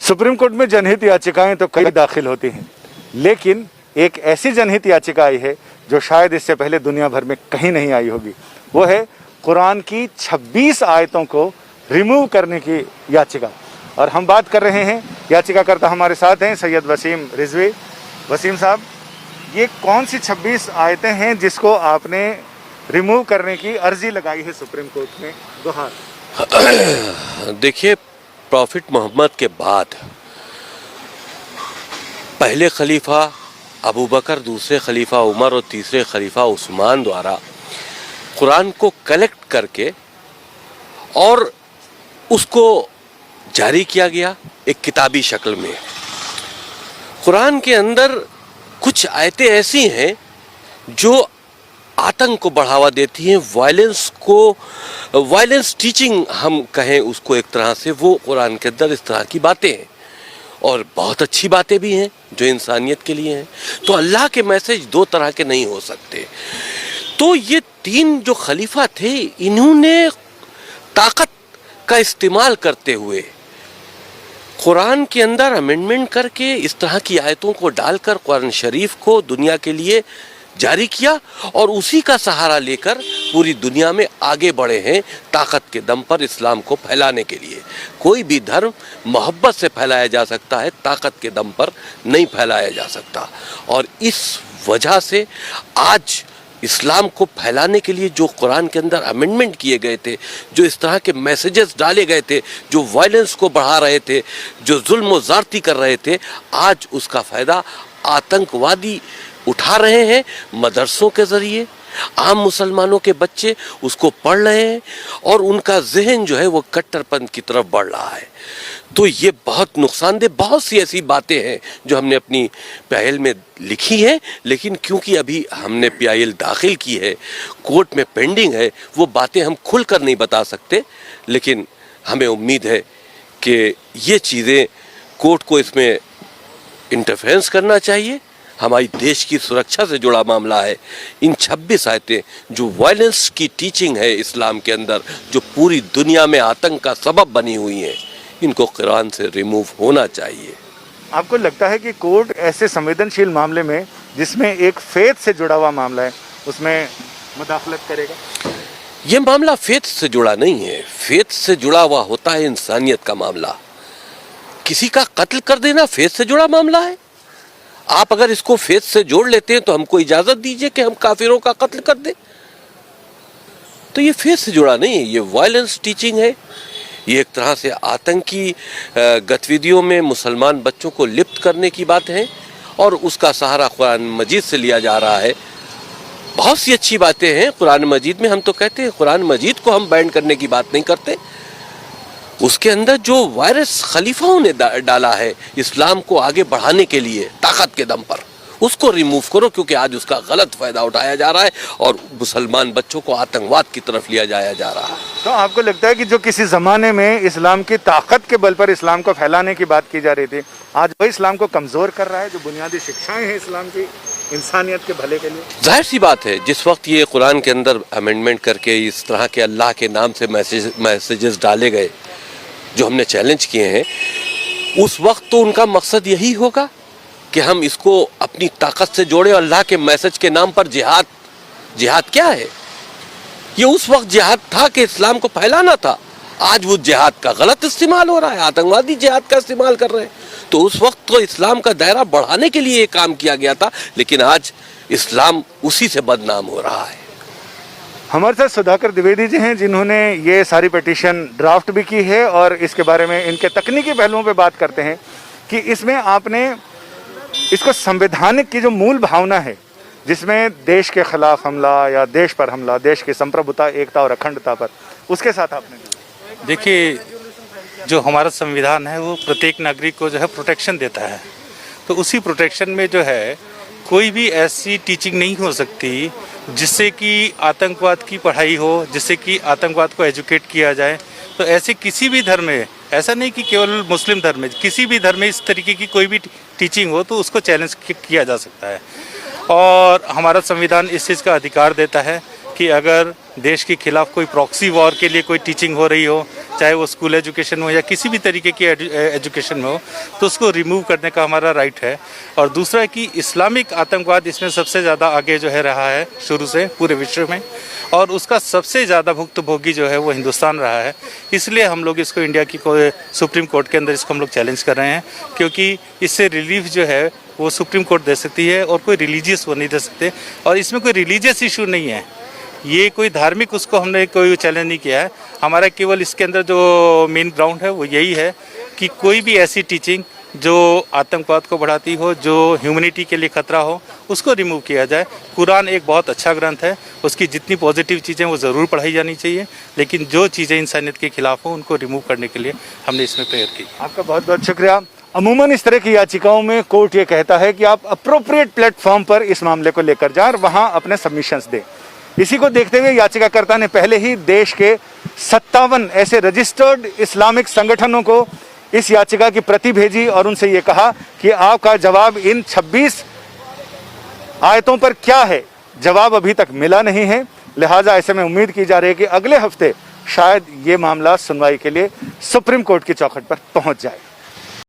Supreme court में जनहित याचिकाएं तो कई दाखिल होती हैं, लेकिन एक ऐसी जनहित याचिका आई है जो शायद इससे पहले दुनिया भर में कहीं नहीं आई होगी। वो है कुरान की 26 आयतों को रिमूव करने की याचिका। और हम बात कर रहे हैं, याचिकाकर्ता हमारे साथ हैं सैयद वसीम रिजवी। वसीम साहब, ये कौन सी 26 आयतें हैं जिसको आपने रिमूव करने की अर्जी लगाई है सुप्रीम कोर्ट में? गुहार। देखिए, प्रॉफिट मोहम्मद के बाद पहले खलीफा अबू बकर, दूसरे खलीफा उमर और तीसरे खलीफा उस्मान द्वारा कुरान को कलेक्ट करके और उसको जारी किया गया एक किताबी शक्ल में। कुरान के अंदर कुछ आयतें ऐसी हैं जो आतंक को बढ़ावा देती हैं, वायलेंस टीचिंग हम कहें उसको एक तरह से, वो कुरान के अंदर इस तरह की बातें हैं और बहुत अच्छी बातें भी हैं जो इंसानियत के लिए हैं। तो अल्लाह के मैसेज दो तरह के नहीं हो सकते। तो ये तीन जो खलीफा थे, इन्होंने ताकत का इस्तेमाल करते हुए कुरान के अंदर अमेंडमेंट करके इस तरह की आयतों को डालकर कुरान शरीफ को दुनिया के लिए जारी किया और उसी का सहारा लेकर पूरी दुनिया में आगे बढ़े हैं ताकत के दम पर इस्लाम को फैलाने के लिए। कोई भी धर्म मोहब्बत से फैलाया जा सकता है, ताकत के दम पर नहीं फैलाया जा सकता। और इस वजह से आज इस्लाम को फैलाने के लिए जो कुरान के अंदर अमेंडमेंट किए गए थे, जो इस तरह के मैसेजेस डाले गए थे, जो वायलेंस को बढ़ा रहे थे, जो जुल्म व ज़्यादती कर रहे थे, आज उसका फ़ायदा आतंकवादी उठा रहे हैं। मदरसों के ज़रिए आम मुसलमानों के बच्चे उसको पढ़ रहे हैं और उनका जहन जो है वो कट्टरपंथ की तरफ बढ़ रहा है। तो ये बहुत नुकसानदेह, बहुत सी ऐसी बातें हैं जो हमने अपनी PIL में लिखी है, लेकिन क्योंकि अभी हमने PIL दाखिल की है, कोर्ट में पेंडिंग है, वो बातें हम खुलकर नहीं बता सकते। लेकिन हमें उम्मीद है कि ये चीज़ें कोर्ट को इसमें इंटरफेरेंस करना चाहिए। हमारी देश की सुरक्षा से जुड़ा मामला है। इन 26 आयतें जो वायलेंस की टीचिंग है इस्लाम के अंदर, जो पूरी दुनिया में आतंक का सबब बनी हुई हैं, इनको कुरान से रिमूव होना चाहिए। आपको लगता है कि कोर्ट ऐसे संवेदनशील मामले में, जिसमें एक फेथ से जुड़ा हुआ मामला है, उसमें मुदाखलत करेगा? ये मामला फेथ से जुड़ा नहीं है। फेथ से जुड़ा हुआ होता है इंसानियत का मामला। किसी का कत्ल कर देना फेथ से जुड़ा मामला है। आप अगर इसको फेथ से जोड़ लेते हैं तो हमको इजाजत दीजिए कि हम काफिरों का कत्ल कर दें। तो ये फेथ से जुड़ा नहीं है, ये वायलेंस टीचिंग है। ये एक तरह से आतंकी गतिविधियों में मुसलमान बच्चों को लिप्त करने की बात है और उसका सहारा कुरान मजीद से लिया जा रहा है। बहुत सी अच्छी बातें हैं कुरान मजीद में। हम तो कहते हैं कुरान मजीद को हम बैन करने की बात नहीं करते। उसके अंदर जो वायरस खलीफाओं ने डाला है इस्लाम को आगे बढ़ाने के लिए ताकत के दम पर, उसको रिमूव करो, क्योंकि आज उसका गलत फायदा उठाया जा रहा है और मुसलमान बच्चों को आतंकवाद की तरफ लिया जाया जा रहा है। तो आपको लगता है कि जो किसी ज़माने में इस्लाम की ताकत के बल पर इस्लाम को फैलाने की बात की जा रही थी, आज वही इस्लाम को कमज़ोर कर रहा है? जो बुनियादी शिक्षाएं हैं इस्लाम की इंसानियत के भले के लिए, जाहिर सी बात है, जिस वक्त ये कुरान के अंदर अमेंडमेंट करके इस तरह के अल्लाह के नाम से मैसेजेस डाले गए जो हमने चैलेंज किए हैं, उस वक्त तो उनका मकसद यही होगा कि हम इसको अपनी ताकत से जोड़े। अल्लाह के मैसेज के नाम पर जिहाद क्या है? ये उस वक्त जिहाद था कि इस्लाम को फैलाना था। आज वो जिहाद का गलत इस्तेमाल हो रहा है, आतंकवादी जिहाद का इस्तेमाल कर रहे हैं। तो उस वक्त तो इस्लाम का दायरा बढ़ाने के लिए ये काम किया गया था, लेकिन आज इस्लाम उसी से बदनाम हो रहा है। हमारे साथ सुधाकर द्विवेदी जी हैं, जिन्होंने ये सारी पिटीशन ड्राफ्ट भी की है और इसके बारे में इनके तकनीकी पहलुओं पे बात करते हैं कि इसमें आपने इसको संवैधानिक की जो मूल भावना है, जिसमें देश के खिलाफ हमला या देश पर हमला, देश की संप्रभुता, एकता और अखंडता पर, उसके साथ आपने देखिए, जो हमारा संविधान है वो प्रत्येक नागरिक को जो है प्रोटेक्शन देता है। तो उसी प्रोटेक्शन में जो है कोई भी ऐसी टीचिंग नहीं हो सकती जिससे कि आतंकवाद की पढ़ाई हो, जिससे कि आतंकवाद को एजुकेट किया जाए। तो ऐसे किसी भी धर्म में, ऐसा नहीं कि केवल मुस्लिम धर्म में, किसी भी धर्म में इस तरीके की कोई भी टीचिंग हो तो उसको चैलेंज किया जा सकता है। और हमारा संविधान इस चीज़ का अधिकार देता है कि अगर देश के खिलाफ कोई प्रॉक्सी वॉर के लिए कोई टीचिंग हो रही हो चाहे वो स्कूल एजुकेशन हो या किसी भी तरीके की एजुकेशन में हो, तो उसको रिमूव करने का हमारा राइट है। और दूसरा है कि इस्लामिक आतंकवाद इसमें सबसे ज़्यादा आगे जो है रहा है शुरू से पूरे विश्व में, और उसका सबसे ज़्यादा भुक्तभोगी जो है वो हिंदुस्तान रहा है। इसलिए हम लोग इसको इंडिया की सुप्रीम कोर्ट के अंदर इसको हम लोग चैलेंज कर रहे हैं, क्योंकि इससे रिलीफ जो है वो सुप्रीम कोर्ट दे सकती है और कोई रिलीजियस वो नहीं दे सकते। और इसमें कोई रिलीजियस इशू नहीं है, ये कोई धार्मिक उसको हमने कोई चैलेंज नहीं किया है। हमारा केवल इसके अंदर जो मेन ग्राउंड है वो यही है कि कोई भी ऐसी टीचिंग जो आतंकवाद को बढ़ाती हो, जो ह्यूमैनिटी के लिए खतरा हो, उसको रिमूव किया जाए। कुरान एक बहुत अच्छा ग्रंथ है, उसकी जितनी पॉजिटिव चीज़ें वो ज़रूर पढ़ाई जानी चाहिए, लेकिन जो चीज़ें इंसानियत के खिलाफ हो उनको रिमूव करने के लिए हमने इसमें प्रेयर की। आपका बहुत बहुत शुक्रिया। अमूमन इस तरह की याचिकाओं में कोर्ट ये कहता है कि आप अप्रोप्रिएट प्लेटफॉर्म पर इस मामले को लेकर जाएं और वहां अपने सबमिशंस दें। इसी को देखते हुए याचिकाकर्ता ने पहले ही देश के 57 ऐसे रजिस्टर्ड इस्लामिक संगठनों को इस याचिका की प्रति भेजी और उनसे ये कहा कि आपका जवाब इन 26 आयतों पर क्या है, जवाब अभी तक मिला नहीं है। लिहाजा ऐसे में उम्मीद की जा रही है कि अगले हफ्ते शायद ये मामला सुनवाई के लिए सुप्रीम कोर्ट की चौखट पर पहुंच जाए।